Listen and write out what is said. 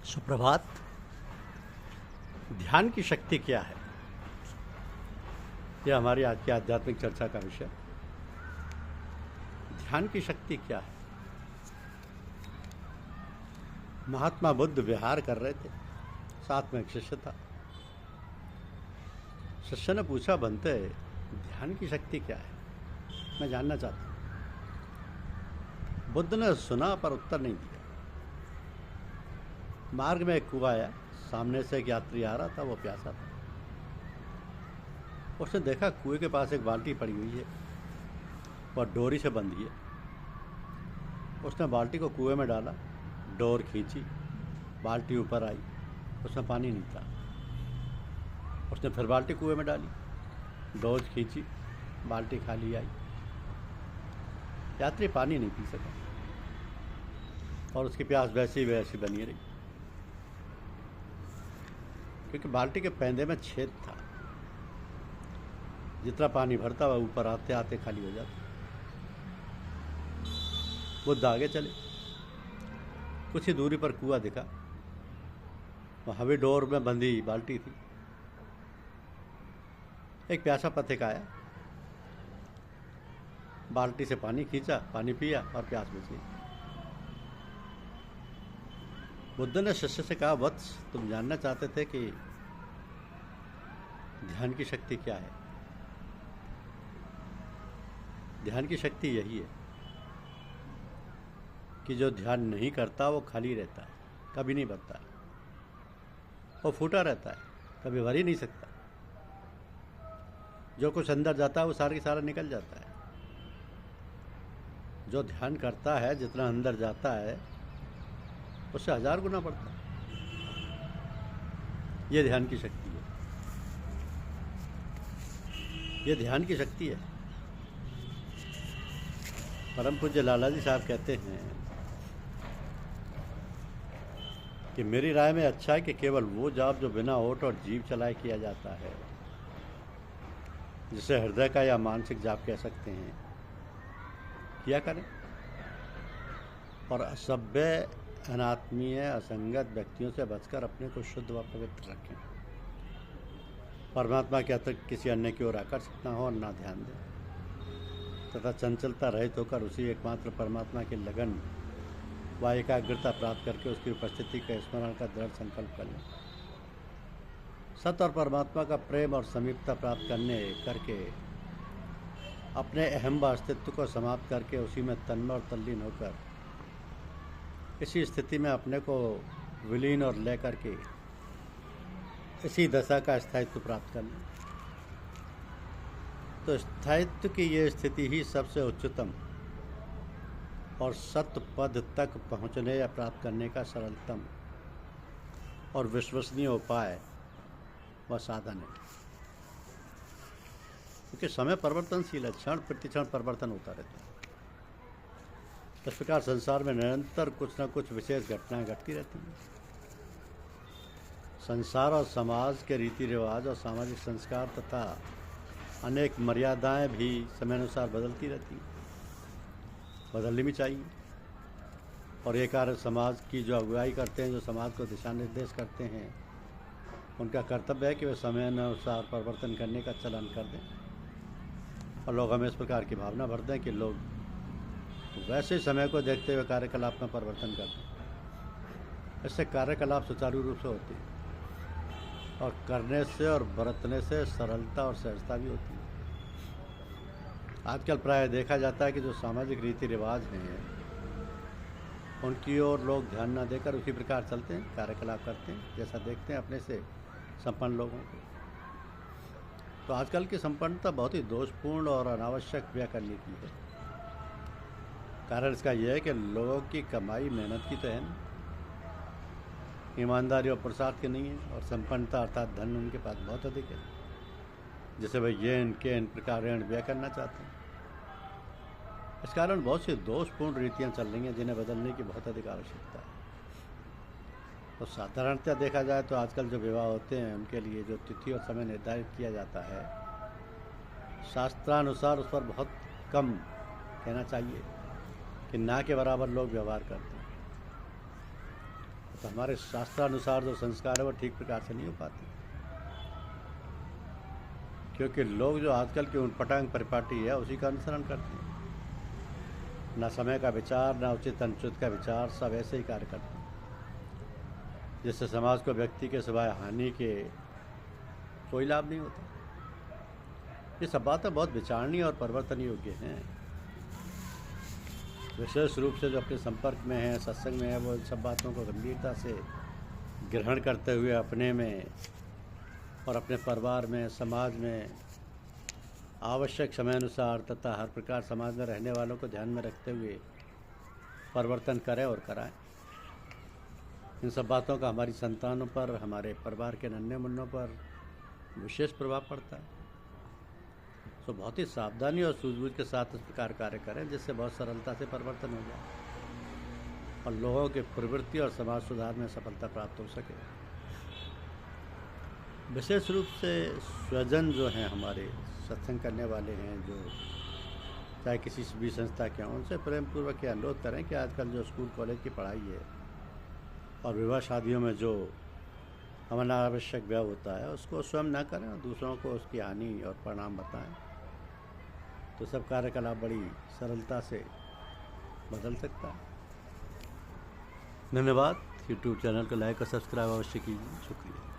सुप्रभात। ध्यान की शक्ति क्या है, यह हमारी आज की आध्यात्मिक चर्चा का विषय। ध्यान की शक्ति क्या है। महात्मा बुद्ध विहार कर रहे थे, साथ में एक शिष्य था। शिष्य ने पूछा, बनते ध्यान की शक्ति क्या है, मैं जानना चाहता हूँ। बुद्ध ने सुना पर उत्तर नहीं दिया। मार्ग में एक कुआं आया, सामने से एक यात्री आ रहा था, वो प्यासा था। उसने देखा कुएं के पास एक बाल्टी पड़ी हुई है और डोरी से बंधी है। उसने बाल्टी को कुएं में डाला, डोर खींची, बाल्टी ऊपर आई, उसमें पानी नहीं था। उसने फिर बाल्टी कुएं में डाली, डोर खींची, बाल्टी खाली आई। यात्री पानी नहीं पी सका और उसकी प्यास वैसी वैसी बनी रही, क्योंकि बाल्टी के पैंदे में छेद था। जितना पानी भरता वह ऊपर आते आते खाली हो जाता। बुद्ध आगे चले, कुछ ही दूरी पर कुआं दिखा, वहां भी डोर में बंधी बाल्टी थी। एक प्यासा पथिक आया, बाल्टी से पानी खींचा, पानी पिया और प्यास बुझ गई। बुद्ध ने शिष्य से कहा, वत्स, तुम जानना चाहते थे कि ध्यान की शक्ति क्या है। ध्यान की शक्ति यही है कि जो ध्यान नहीं करता वो खाली रहता है, कभी नहीं भरता। वो फूटा रहता है, कभी भर ही नहीं सकता। जो कुछ अंदर जाता है वो सारा की सारा निकल जाता है। जो ध्यान करता है, जितना अंदर जाता है उससे 1000 गुना बढ़ता है। ये ध्यान की शक्ति है, ये ध्यान की शक्ति है। परम पूज्य लाला जी साहब कहते हैं कि मेरी राय में अच्छा है कि केवल वो जाप जो बिना होठ और जीभ चलाए किया जाता है, जिसे हृदय का या मानसिक जाप कह सकते हैं, किया करें। और असभ्य, अनात्मीय, असंगत व्यक्तियों से बचकर अपने को शुद्ध व पवित्र रखें। परमात्मा के अतिरिक्त किसी अन्य की ओर आकर्षित न हो और न ध्यान दें, तथा चंचलता रहित होकर उसी एकमात्र परमात्मा की लगन व एकाग्रता प्राप्त करके उसकी उपस्थिति के स्मरण का दृढ़ संकल्प कर लें। सत्य और परमात्मा का प्रेम और समीपता प्राप्त करके अपने अहम व अस्तित्व को समाप्त करके उसी में तन्मय और तल्लीन होकर इसी स्थिति में अपने को विलीन और ले करके इसी दशा का स्थायित्व प्राप्त कर लें। तो स्थायित्व की ये स्थिति ही सबसे उच्चतम और सत्य पद तक पहुँचने या प्राप्त करने का सरलतम और विश्वसनीय उपाय व साधन है। क्योंकि समय परिवर्तनशील है, क्षण प्रतिक्षण परिवर्तन होता रहता है। इस प्रकार संसार में निरंतर कुछ न कुछ विशेष घटनाएं घटती रहती हैं। संसार और समाज के रीति रिवाज और सामाजिक संस्कार तथा अनेक मर्यादाएं भी समयानुसार बदलती रहती हैं, बदलनी भी चाहिए। और ये कार्य समाज की जो अगुवाई करते हैं, जो समाज को दिशा निर्देश करते हैं, उनका कर्तव्य है कि वे समयानुसार परिवर्तन करने का चलन कर दें और लोग हमें इस प्रकार की भावना भर दें कि लोग वैसे समय को देखते हुए कार्यकलाप में परिवर्तन करते हैं। इससे कार्यकलाप सुचारू रूप से होती है और करने से और बरतने से सरलता और सहजता भी होती है। आजकल प्राय देखा जाता है कि जो सामाजिक रीति रिवाज हैं उनकी ओर लोग ध्यान न देकर उसी प्रकार चलते हैं, कार्यकलाप करते हैं जैसा देखते हैं अपने से संपन्न लोगों को। तो आजकल की संपन्नता बहुत ही दोषपूर्ण और अनावश्यक व्यय करने की है। कारण इसका यह है कि लोगों की कमाई मेहनत की तो है नहीं, ईमानदारी और पुरुषार्थ की नहीं है, और संपन्नता अर्थात धन उनके पास बहुत अधिक है, जिसे वे ये इन प्रकार ऋण व्यय करना चाहते हैं। इस कारण बहुत सी दोषपूर्ण रीतियाँ चल रही हैं जिन्हें बदलने की बहुत अधिक आवश्यकता है। तो साधारणतः देखा जाए तो आजकल जो विवाह होते हैं उनके लिए जो तिथि और समय निर्धारित किया जाता है, शास्त्रानुसार उस पर बहुत कम कहना चाहिए कि ना के बराबर लोग व्यवहार करते हैं। तो हमारे शास्त्रानुसार जो संस्कार है वो ठीक प्रकार से नहीं हो पाते, क्योंकि लोग जो आजकल की उटपटांग परिपाटी है उसी का अनुसरण करते हैं। ना समय का विचार, ना उचित अनुचित का विचार, सब ऐसे ही कार्य करते हैं, जिससे समाज को व्यक्ति के सिवाय हानि के कोई लाभ नहीं होता। ये सब बातें बहुत विचारणीय और परिवर्तन योग्य हैं। विशेष रूप से जो अपने संपर्क में हैं, सत्संग में है, वो इन सब बातों को गंभीरता से ग्रहण करते हुए अपने में और अपने परिवार में, समाज में आवश्यक समयानुसार तथा हर प्रकार समाज में रहने वालों को ध्यान में रखते हुए परिवर्तन करें और कराएं। इन सब बातों का हमारी संतानों पर, हमारे परिवार के नन्हे मुन्नों पर विशेष प्रभाव पड़ता है। तो बहुत ही सावधानी और सूझबूझ के साथ इस प्रकार कार्य करें, जिससे बहुत सरलता से परिवर्तन हो जाए और लोगों के प्रवृत्ति और समाज सुधार में सफलता प्राप्त हो सके। विशेष रूप से स्वजन जो हैं, हमारे सत्संग करने वाले हैं, जो चाहे किसी भी संस्था के हों, उनसे प्रेम पूर्वक ये अनुरोध करें कि आजकल जो स्कूल कॉलेज की पढ़ाई है और विवाह शादियों में जो अनावश्यक व्यय होता है, उसको स्वयं न करें और दूसरों को उसकी हानि और परिणाम बताएं, तो सब कार्यकलाप बड़ी सरलता से बदल सकता है। धन्यवाद। यूट्यूब चैनल को लाइक और सब्सक्राइब अवश्य कीजिए। शुक्रिया।